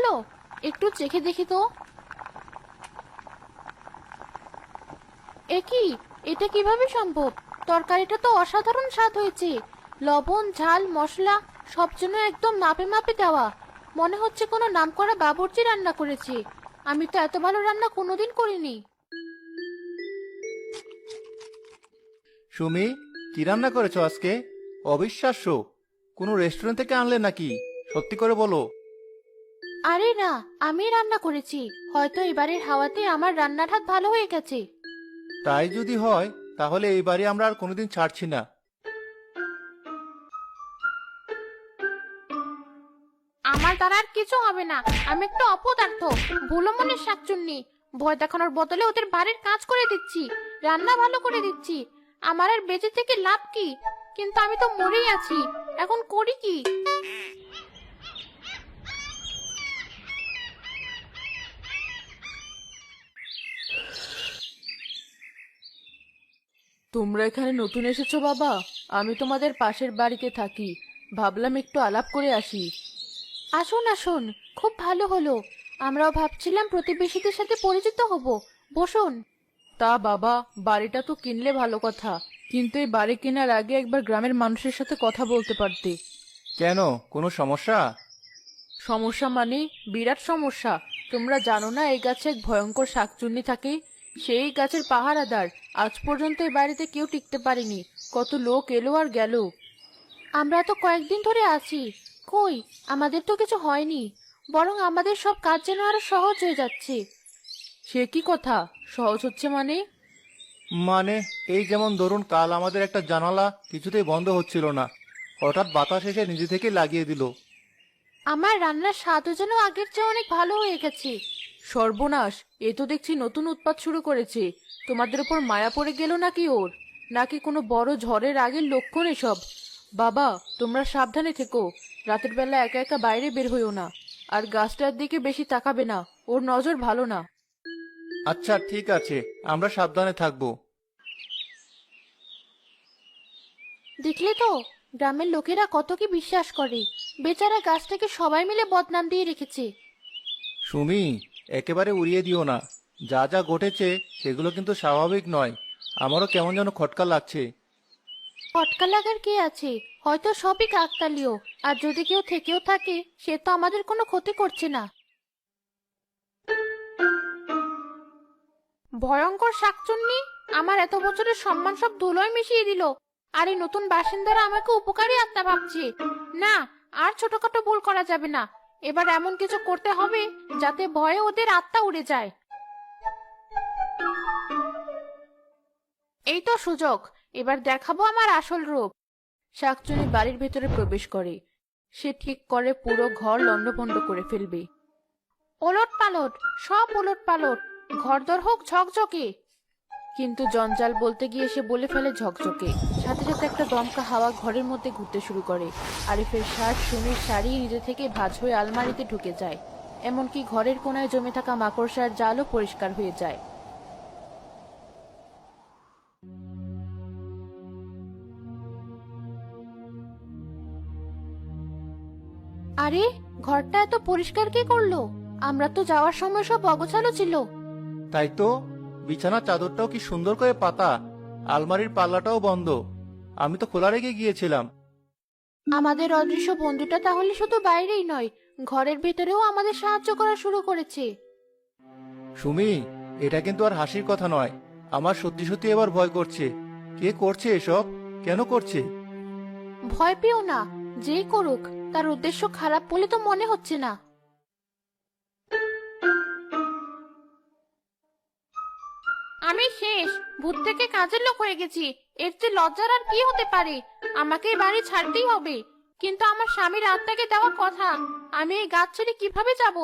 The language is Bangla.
হলো? একটু চেখে দেখি তো। কি, এটা কিভাবে সম্ভব? তরকারিটা তো অসাধারণ স্বাদ হয়েছে। লবণ, ঝাল, মশলা সব যেন একদম মাপে মাপে দেওয়া। মনে হচ্ছে কোনো নামকরা বাবুর্চি রান্না করেছে। আমি তো এত ভালো রান্না কোনোদিন করিনি। সুমি, কি রান্না করেছো আজকে? অবিশ্বাস্য! কোনো রেস্টুরেন্ট থেকে আনলে নাকি? সত্যি করে বলো। আরে না, আমি রান্না করেছি। হয়তো এবারের হাওয়াতে আমার রান্নার হাত ভালো হয়ে গেছে। তাই যদি হয়, তাহলে এই বাড়ি আমরা আর কোনোদিন ছাড়ছি না। আমার দ্বারা আর কিছু হবে না। আমি একটা অপদার্থ, ভুলো মনের শাকচুন্নি। ভয় দেখানোর বদলে ওদের বাড়ির কাজ করে দিচ্ছি, রান্না ভালো করে দিচ্ছি। আমার আর বেঁচে থেকে লাভ কি? কিন্তু আমি তো মরেই আছি। এখন করি কি? তোমরা এখানে নতুন এসেছো বাবা? আমি তোমাদের পাশের বাড়িতে থাকি, ভাবলাম একটু আলাপ করে আসি। আসুন আসুন, খুব ভালো হলো। আমরাও ভাবছিলাম প্রতিবেশীদের সাথে পরিচিত হব। বসুন। তা বাবা, বাড়িটা তো কিনলে ভালো কথা, কিন্তু এই বাড়ি কেনার আগে একবার গ্রামের মানুষের সাথে কথা বলতে পারতে। কেন, কোনো সমস্যা? সমস্যা মানে বিরাট সমস্যা। তোমরা জানো না এই গাছে এক ভয়ঙ্কর শাকচুন্নি থাকে? সেই গাছের পাহারাদার। আজ পর্যন্ত এই বাড়িতে কেউ টিকতে পারেনি। কত লোক এলো আর গেল। আমরা তো কয়েকদিন ধরে আছি। কই, আমাদের তো কিছু হয়নি। বরং আমাদের সব কাজ যেন আরো সহজ হয়ে যাচ্ছে। সে কি কথা? সহজ হচ্ছে মানে? মানে, এই যেমন ধরুন, কাল আমাদের একটা জানালা কিছুতেই বন্ধ হচ্ছিল না। হঠাৎ বাতাস এসে নিজে থেকে লাগিয়ে দিল। আমার রান্নার স্বাদও যেন আগের চেয়ে অনেক ভালো হয়ে গেছে। সর্বনাশ! এ তো দেখছি নতুন উৎপাত শুরু করেছে। তোমাদের উপর মায়া পড়ে গেল নাকি ওর? নাকি কোনো বড় ঝড়ের আগের লক্ষণ এসব? বাবা, তোমরা সাবধানে থেকো। রাতের বেলা একা একা বাইরে বের হইও না। আর গাছটার দিকে বেশি তাকাবে না, ওর নজর ভালো না। আচ্ছা, ঠিক আছে, আমরা সাবধানে থাকবো। দেখলে তো, গ্রামের লোকেরা কত কি বিশ্বাস করে। বেচারা গাছটাকে সবাই মিলে বদনাম দিয়ে রেখেছে। সুমি, একেবারে উড়িয়ে দিও না। যা যা ঘটেছে সেগুলো কিন্তু স্বাভাবিক নয়। আমারও কেমন যেন খটকা লাগছে। ফটকা লাগার কি আছে? হয়তো সবই কাকতালীয়। আর যদি কেউ থেকেও থাকে, সে তো আমাদের কোনো ক্ষতি করছে না। ভয়ঙ্কর শাকচুন্নি আমার এত বছরের সম্মান সব ধুলোয় মিশিয়ে দিল। আর এই নতুন বাসিন্দারা আমাকে উপকারী আত্মা ভাবছে। না, আর ছোটখাটো ভুল করা যাবে না। এবার এমন কিছু করতে হবে যাতে ভয়ে ওদের আত্মা উড়ে যায়। এই তো সুযোগ। এবার দেখাবো আমার আসল রূপ। শাকচুনি বাড়ির ভেতরে প্রবেশ করে। সে ঠিক করে পুরো ঘর লণ্ডভণ্ড করে ফেলবে। ওলট পালট, সব ওলট পালট। ঘরদোর হোক ঝকঝকে। কিন্তু জঞ্জাল বলতে গিয়ে সে বলে ফেলে ঝকঝকে। সাথে সাথে একটা দমকা হাওয়া ঘরের মধ্যে ঘুরতে শুরু করে। আরিফের শার্ট, সুমির শাড়ি নিজে থেকে ভাঁজ হয়ে আলমারিতে ঢুকে যায়। এমনকি ঘরের কোনায় জমে থাকা মাকড়সার জালও পরিষ্কার হয়ে যায়। আরে, ঘরটা এত পরিষ্কার কে করলো? আমরা তো যাওয়ার সময় সব অগোছালো ছিল। তাই তো, বিছানার চাদরটাও কি সুন্দর করে পাতা। আলমারির পাল্লাটাও বন্ধ। আমি তো খোলা রেখে গিয়েছিলাম। আমাদের অদৃশ্য বন্ধুটা তাহলে শুধু বাইরেই নয়, ঘরের ভেতরেও আমাদের সাহায্য করা শুরু করেছে। সুমি, এটা কিন্তু আর হাসির কথা নয়। আমার সত্যি সত্যি এবার ভয় করছে। কে করছে এসব? কেন করছে? ভয় পেও না। যেই করুক, তার উদ্দেশ্য খারাপ বলে তো মনে হচ্ছে না। আমি শেষ। ভূত থেকে কাজের লোক হয়ে গেছি। এর চেয়ে লজ্জার আর কি হতে পারে? আমাকে এই বাড়ি ছাড়তেই হবে। কিন্তু আমার স্বামীর আত্মাকে দেওয়া কথা। আমি এই গাছ ছেড়ে কিভাবে যাব?